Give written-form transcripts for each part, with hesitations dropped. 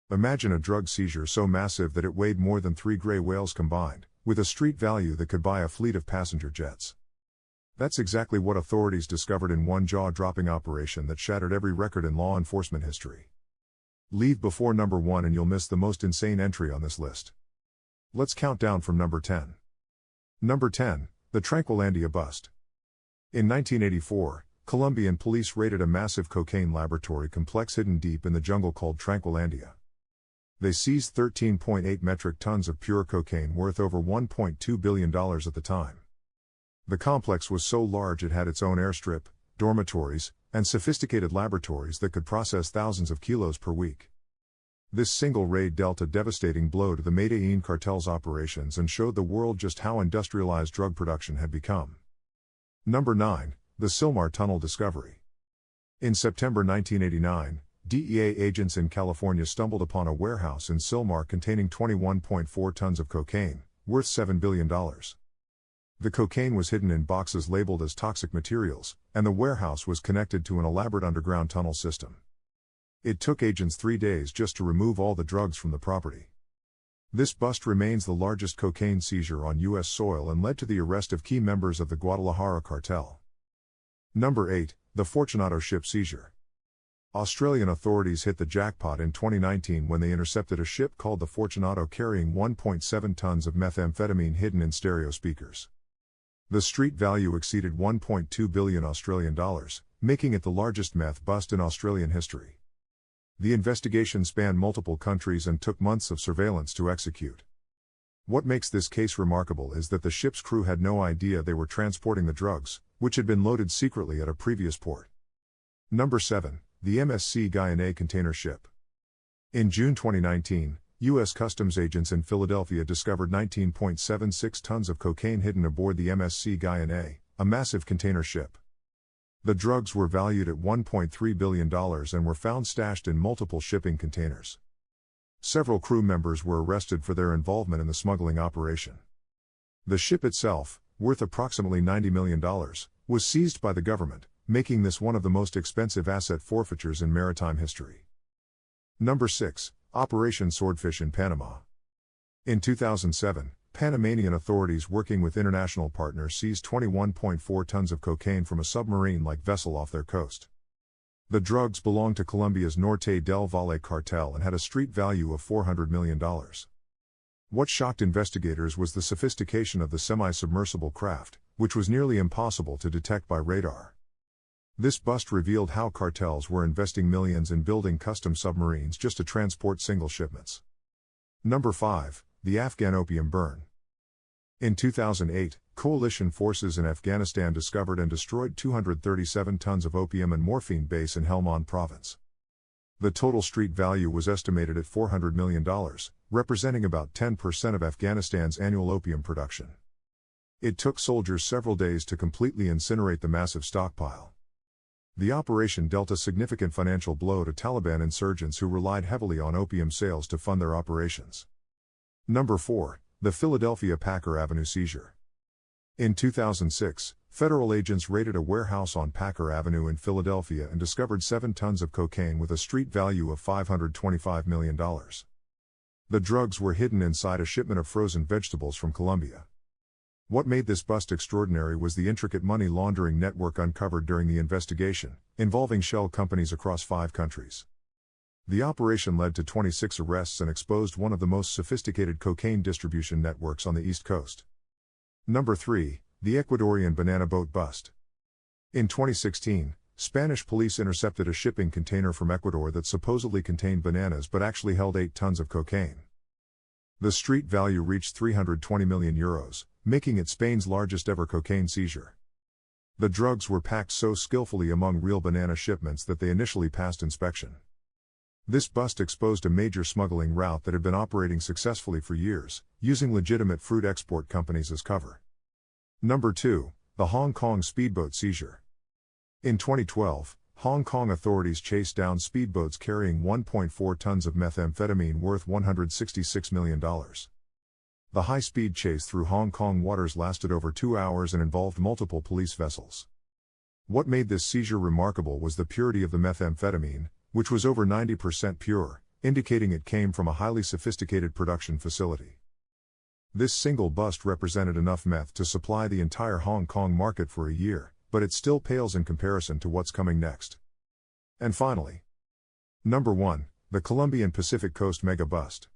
Imagine a drug seizure so massive that it weighed more than 3 gray whales combined, with a street value that could buy a fleet of passenger jets. That's exactly what authorities discovered in one jaw-dropping operation that shattered every record in law enforcement history. Leave before number 1 and you'll miss the most insane entry on this list. Let's count down from number 10. Number 10, the Tranquilandia bust. In 1984, Colombian police raided a massive cocaine laboratory complex hidden deep in the jungle called Tranquilandia. They seized 13.8 metric tons of pure cocaine worth over $1.2 billion at the time. The complex was so large it had its own airstrip, dormitories, and sophisticated laboratories that could process thousands of kilos per week. This single raid dealt a devastating blow to the Medellin cartel's operations and showed the world just how industrialized drug production had become. Number 9, the Silmar Tunnel discovery. In September 1989, DEA agents in California stumbled upon a warehouse in Silmar containing 21.4 tons of cocaine, worth $7 billion. The cocaine was hidden in boxes labeled as toxic materials, and the warehouse was connected to an elaborate underground tunnel system. It took agents 3 days just to remove all the drugs from the property. This bust remains the largest cocaine seizure on U.S. soil and led to the arrest of key members of the Guadalajara cartel. Number 8, the Fortunato ship seizure. Australian authorities hit the jackpot in 2019 when they intercepted a ship called the Fortunato carrying 1.7 tons of methamphetamine hidden in stereo speakers. The street value exceeded 1.2 billion Australian dollars, making it the largest meth bust in Australian history. The investigation spanned multiple countries and took months of surveillance to execute. What makes this case remarkable is that the ship's crew had no idea they were transporting the drugs, which had been loaded secretly at a previous port. Number 7, the MSC Guyane container ship. In June 2019, U.S. Customs agents in Philadelphia discovered 19.76 tons of cocaine hidden aboard the MSC Guyane, a massive container ship. The drugs were valued at $1.3 billion and were found stashed in multiple shipping containers. Several crew members were arrested for their involvement in the smuggling operation. The ship itself, worth approximately $90 million, was seized by the government, making this one of the most expensive asset forfeitures in maritime history. Number 6, Operation Swordfish in Panama. In 2007, Panamanian authorities working with international partners seized 21.4 tons of cocaine from a submarine-like vessel off their coast. The drugs belonged to Colombia's Norte del Valle cartel and had a street value of $400 million. What shocked investigators was the sophistication of the semi-submersible craft, which was nearly impossible to detect by radar. This bust revealed how cartels were investing millions in building custom submarines just to transport single shipments. Number 5, the Afghan opium burn. In 2008, coalition forces in Afghanistan discovered and destroyed 237 tons of opium and morphine base in Helmand province. The total street value was estimated at $400 million, representing about 10% of Afghanistan's annual opium production. It took soldiers several days to completely incinerate the massive stockpile. The operation dealt a significant financial blow to Taliban insurgents who relied heavily on opium sales to fund their operations. Number 4, the Philadelphia Packer Avenue seizure. In 2006, federal agents raided a warehouse on Packer Avenue in Philadelphia and discovered 7 tons of cocaine with a street value of $525 million. The drugs were hidden inside a shipment of frozen vegetables from Colombia. What made this bust extraordinary was the intricate money laundering network uncovered during the investigation, involving shell companies across 5 countries. The operation led to 26 arrests and exposed one of the most sophisticated cocaine distribution networks on the East Coast. Number 3, the Ecuadorian banana boat bust. In 2016, Spanish police intercepted a shipping container from Ecuador that supposedly contained bananas but actually held 8 tons of cocaine. The street value reached €320 million, making it Spain's largest ever cocaine seizure. The drugs were packed so skillfully among real banana shipments that they initially passed inspection. This bust exposed a major smuggling route that had been operating successfully for years, using legitimate fruit export companies as cover. Number 2, the Hong Kong speedboat seizure. In 2012, Hong Kong authorities chased down speedboats carrying 1.4 tons of methamphetamine worth $166 million. The high-speed chase through Hong Kong waters lasted over 2 hours and involved multiple police vessels. What made this seizure remarkable was the purity of the methamphetamine, which was over 90% pure, indicating it came from a highly sophisticated production facility. This single bust represented enough meth to supply the entire Hong Kong market for a year, but it still pales in comparison to what's coming next. And finally, Number 1, the Colombian Pacific Coast Mega Bust.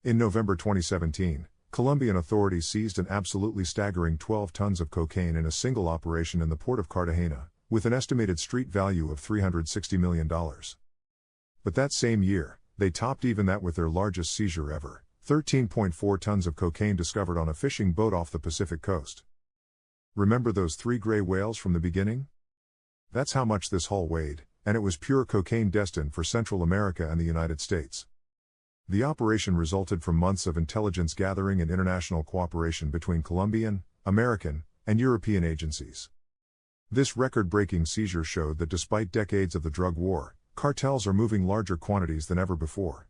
In November 2017, Colombian authorities seized an absolutely staggering 12 tons of cocaine in a single operation in the port of Cartagena, with an estimated street value of $360 million. But that same year, they topped even that with their largest seizure ever, 13.4 tons of cocaine discovered on a fishing boat off the Pacific coast. Remember those 3 gray whales from the beginning? That's how much this haul weighed, and it was pure cocaine destined for Central America and the United States. The operation resulted from months of intelligence gathering and international cooperation between Colombian, American, and European agencies. This record-breaking seizure showed that despite decades of the drug war, cartels are moving larger quantities than ever before.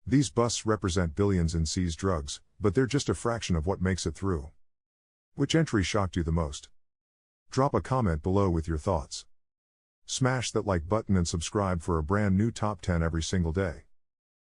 These busts represent billions in seized drugs, but they're just a fraction of what makes it through. Which entry shocked you the most? Drop a comment below with your thoughts. Smash that like button and subscribe for a brand new top 10 every single day.